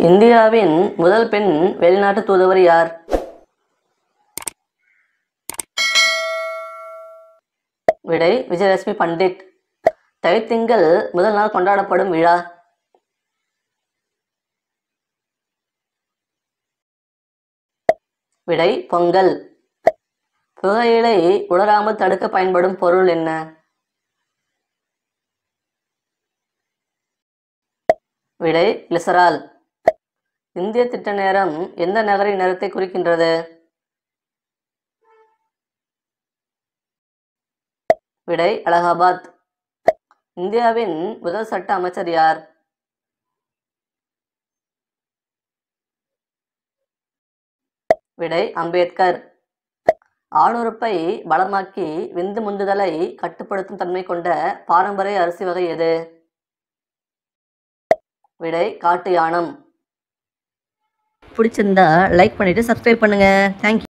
இந்தியாவின் முதல் பெண் வெளிநாட்டு தூதுவர் யார்? விடை விஜயலட்சுமி பண்டிட். தைத்திங்கள் முதல் நாள் கொண்டாடப்படும் விழா? விடை பொங்கல். புகையிலை உலராமல் தடுக்க பயன்படும் பொருள் என்ன? விடை கிளிசரால். இந்திய திட்ட நேரம் எந்த நகரின் நேரத்தை குறிக்கின்றது? விடை அலகாபாத். இந்தியாவின் முதல் சட்ட அமைச்சர் யார்? விடை அம்பேத்கர். ஆணுறுப்பை பலமாக்கி விந்து முந்துதலை கட்டுப்படுத்தும் தன்மை கொண்ட பாரம்பரிய அரிசி வகை எது? விடை காட்டு யானம். பிடிச்சிருந்தா லைக் பண்ணிட்டு சப்ஸ்கிரைப் பண்ணுங்க. தேங்க்யூ.